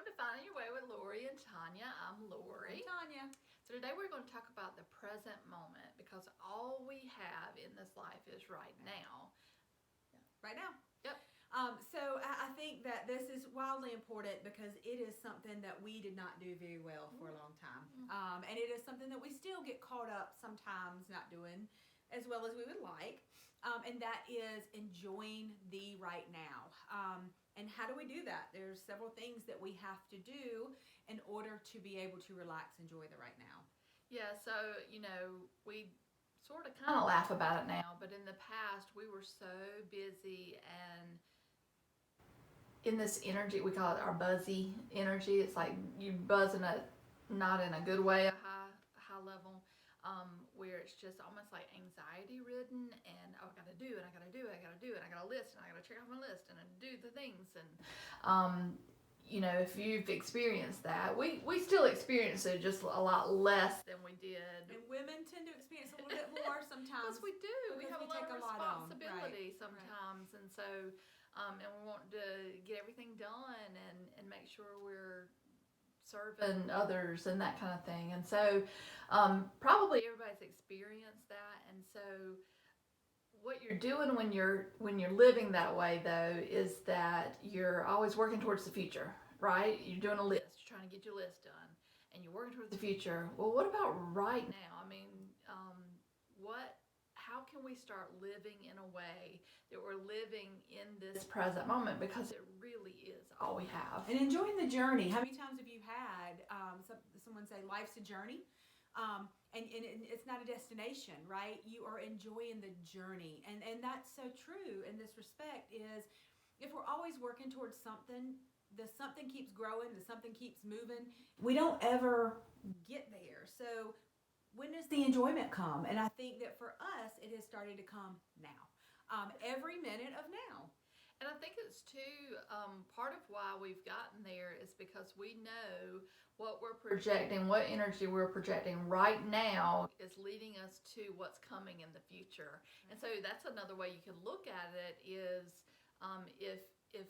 to Finding Your Way with Lori and Tonya. I'm Lori. Tonya. So today we're going to talk about the present moment because all we have in this life is right now. Right now. Yep. So I think that this is wildly important because it is something that we did not do very well for a long time. And it is something that we still get caught up sometimes not doing as well as we would like. And that is enjoying the right now. And how do we do that? There's several things that we have to do in order to be able to relax, enjoy the right now. Yeah, so, we sort of kind of laugh about it now, but in the past we were so busy and in this energy, we call it our buzzy energy. It's like you buzzing not in a good way, a high level, where it's just almost like anxiety ridden. And oh, I gotta do it, I gotta do it, I gotta do it, I gotta list, and I gotta check off my list and do the things. And if you've experienced that, we still experience it just a lot less than we did. And women tend to experience a little bit more sometimes. Because we do. We have a lot of responsibility right. sometimes, and so. And we want to get everything done and make sure we're serving others and that kind of thing. And so probably everybody's experienced that. And so what you're doing when you're living that way, though, is that you're always working towards the future, right? You're doing a list, you're trying to get your list done, and you're working towards the future. Well, what about right now? I mean, how can we start living in a way that we're living in this present moment, because it really is all we have, and enjoying the journey? How many times have you had someone say life's a journey, and it's not a destination, right? You are enjoying the journey, and that's so true in this respect. Is if we're always working towards something, the something keeps growing, the something keeps moving, we don't ever get there. So when does the enjoyment come? And I think that for us, it has started to come now. Every minute of now. And I think it's too, part of why we've gotten there is because we know what we're projecting, what energy we're projecting right now is leading us to what's coming in the future. And so that's another way you can look at it is if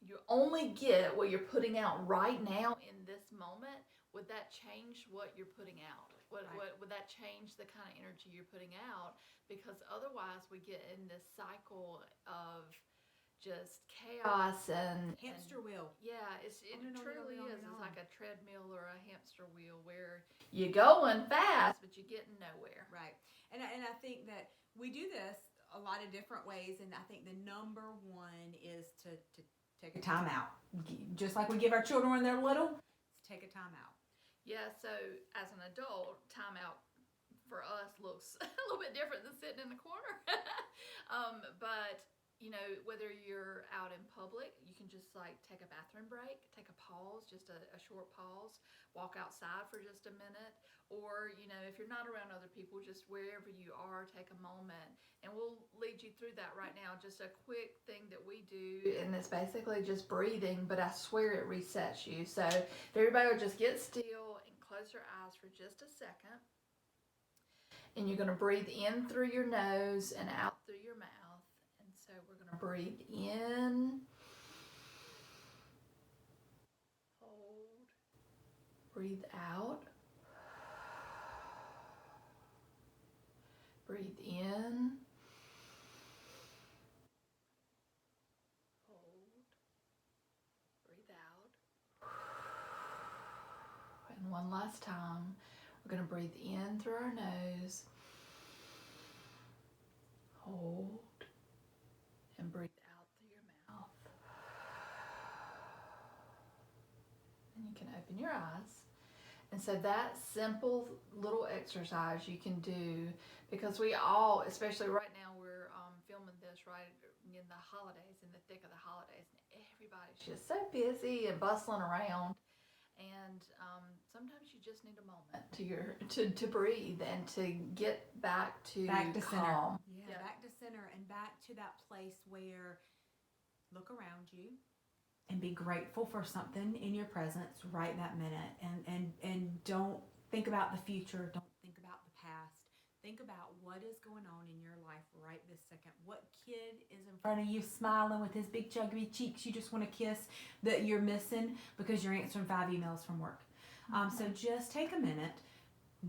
you only get what you're putting out right now in this moment, would that change what you're putting out? Would that change the kind of energy you're putting out? Because otherwise we get in this cycle of just chaos and hamster wheel. Yeah, it truly is. It's like a treadmill or a hamster wheel where you're going fast, but you're getting nowhere. Right. And I think that we do this a lot of different ways, and I think the number one is to take a time out. Just like we give our children when they're little, take a time out. Yeah, so as an adult, time out for us looks a little bit different than sitting in the corner. But, whether you're out in public, you can just like take a bathroom break, take a pause, just a short pause, walk outside for just a minute. Or, if you're not around other people, just wherever you are, take a moment. And we'll lead you through that right now. Just a quick thing that we do, and it's basically just breathing, but I swear it resets you. So if everybody will just get still and close your eyes for just a second. And you're going to breathe in through your nose and out through your mouth. And so we're going to breathe in, hold, breathe out, breathe in, hold, breathe out. And one last time, we're going to breathe in through our nose, hold, and breathe out through your mouth. And you can open your eyes. And so that simple little exercise you can do, because we all, especially right now, we're filming this right in the holidays, in the thick of the holidays, and everybody's just so busy and bustling around. And sometimes you just need a moment to breathe and to get back to calm. Center. Yeah, back to center and back to that place where look around you and be grateful for something in your presence right that minute. And don't think about the future. Don't think about the past. Think about what is going on in your life right this second. What kid is in front of you smiling with his big chubby cheeks you just want to kiss that you're missing because you're answering 5 emails from work? So just take a minute,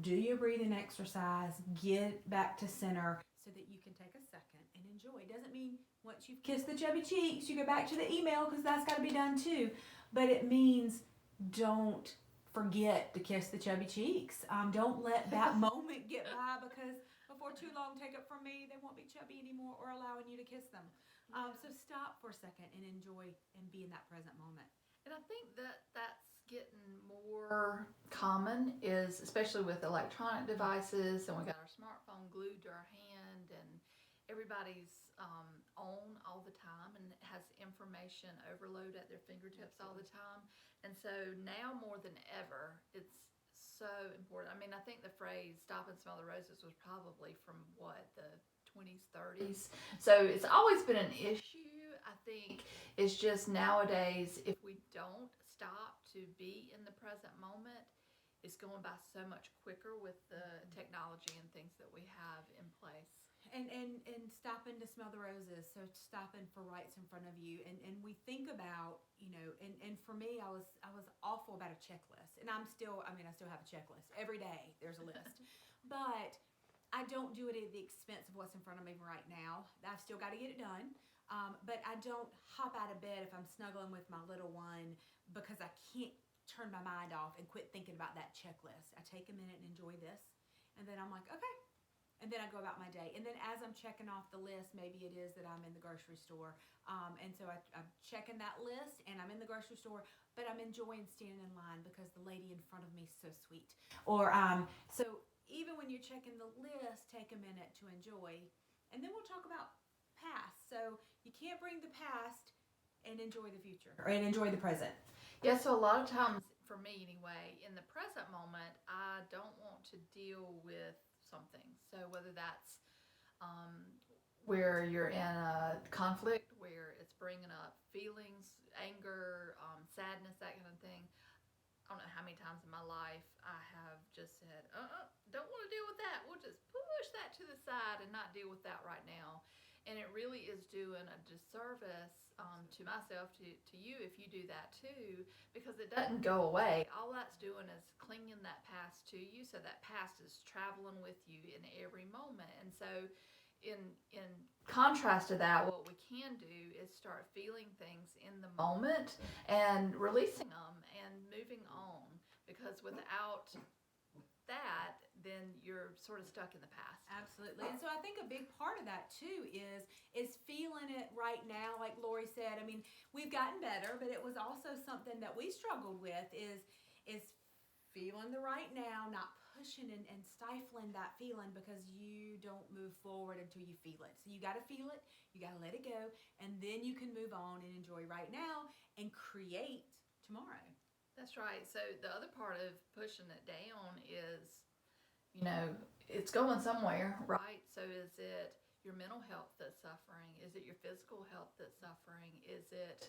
do your breathing exercise, get back to center so that you can take a second and enjoy. It doesn't mean once you've kissed the chubby cheeks, you go back to the email because that's got to be done too. But it means don't forget to kiss the chubby cheeks. Don't let that moment get by because before too long, take it from me, they won't be chubby anymore or allowing you to kiss them. So stop for a second and enjoy and be in that present moment. And I think that that's getting more common, is especially with electronic devices, and we got our smartphone glued to our hand, and everybody's on all the time and has information overload at their fingertips all the time. And so now more than ever, it's so important. I mean, I think the phrase "stop and smell the roses" was probably from what, the 20s, 30s. So it's always been an issue. I think it's just nowadays, if we don't stop to be in the present moment, it's going by so much quicker with the technology and things that we have in place. And stopping to smell the roses, so stopping for rights in front of you, and we think about, and for me, I was awful about a checklist, and I still have a checklist every day. There's a list, but I don't do it at the expense of what's in front of me right now. I've still got to get it done, but I don't hop out of bed if I'm snuggling with my little one because I can't turn my mind off and quit thinking about that checklist. I take a minute and enjoy this, and then I'm like, okay. And then I go about my day. And then as I'm checking off the list, maybe it is that I'm in the grocery store. And so I'm checking that list and I'm in the grocery store, but I'm enjoying standing in line because the lady in front of me is so sweet. Or so even when you're checking the list, take a minute to enjoy. And then we'll talk about past. So you can't bring the past and enjoy the future or and enjoy the present. Yeah, so a lot of times, for me anyway, in the present moment, I don't want to deal with something. So whether that's where you're in a conflict, where it's bringing up feelings, anger, sadness, that kind of thing. I don't know how many times in my life I have just said, don't want to deal with that. We'll just push that to the side and not deal with that right now. And it really is doing a disservice to myself, to you, if you do that too, because it doesn't go away. All that's doing is clinging that past to you, so that past is traveling with you in every moment. And so in contrast to that, what we can do is start feeling things in the moment and releasing them and moving on, because without that, then you're sort of stuck in the past. Absolutely. And so I think a big part of that too is feeling it right now. Like Lori said, I mean, we've gotten better, but it was also something that we struggled with is feeling the right now, not pushing and stifling that feeling because you don't move forward until you feel it. So you got to feel it, you got to let it go, and then you can move on and enjoy right now and create tomorrow. That's right. So the other part of pushing it down is, it's going somewhere, right? So is it your mental health that's suffering? Is it your physical health that's suffering? Is it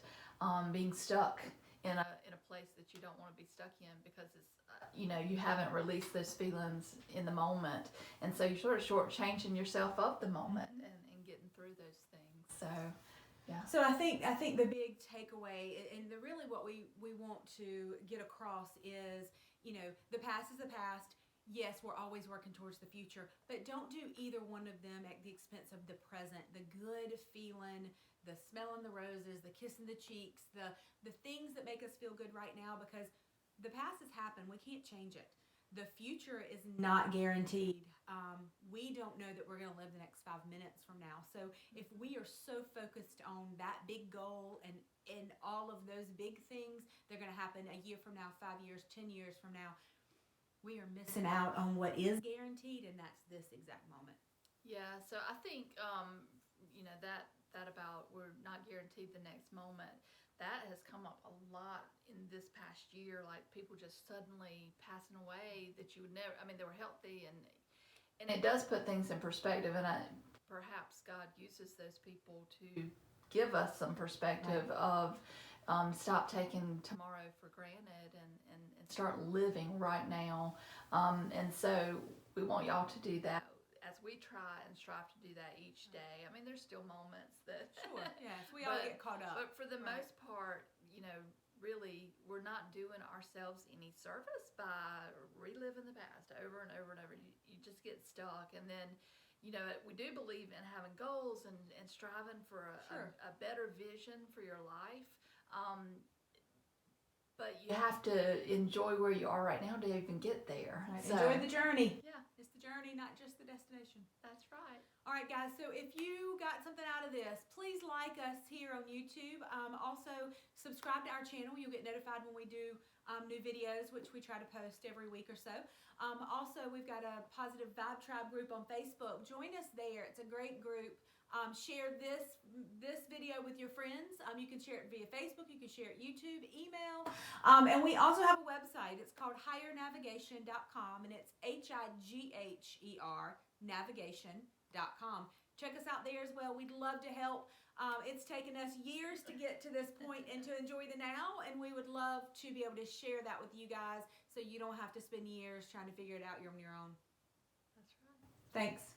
being stuck in a place that you don't want to be stuck in because it's you haven't released those feelings in the moment, and so you're sort of shortchanging yourself of the moment and getting through those things. So. Yeah. So I think the big takeaway and really what we want to get across is, the past is the past. Yes, we're always working towards the future, but don't do either one of them at the expense of the present. The good feeling, the smelling the roses, the kissing the cheeks, the things that make us feel good right now, because the past has happened. We can't change it. The future is not guaranteed. We don't know that we're going to live the next 5 minutes from now. So if we are so focused on that big goal and all of those big things, they're going to happen a year from now, 5 years, 10 years from now, we are missing out on what is guaranteed, and that's this exact moment. Yeah, so I think, that about we're not guaranteed the next moment, that has come up a lot in this past year, like people just suddenly passing away that you would never, they were healthy, and it does put things in perspective, and perhaps God uses those people to give us some perspective of stop taking tomorrow for granted and start living right now. And so we want y'all to do that as we try and strive to do that each day. I mean, there's still moments that Sure, yes, we all get caught up. but for the Right. most part, really, we're not doing ourselves any service by reliving the past over and over and over. You just get stuck. And then, we do believe in having goals and striving for Sure. a better vision for your life. But you have to enjoy where you are right now to even get there. Right. So, Enjoy the journey. yeah, It's the journey, not just the destination. that's right. All right, guys, so if you got something out of this, please like us here on YouTube. Also, subscribe to our channel. You'll get notified when we do new videos, which we try to post every week or so. Also, we've got a Positive Vibe Tribe group on Facebook. Join us there. It's a great group. Share this video with your friends. You can share it via Facebook. You can share it YouTube, email. And we also have a website. It's called highernavigation.com, and it's HIGHER navigation.com. Check us out there as well. We'd love to help. It's taken us years to get to this point and to enjoy the now, and we would love to be able to share that with you guys so you don't have to spend years trying to figure it out on your own. That's right. Thanks.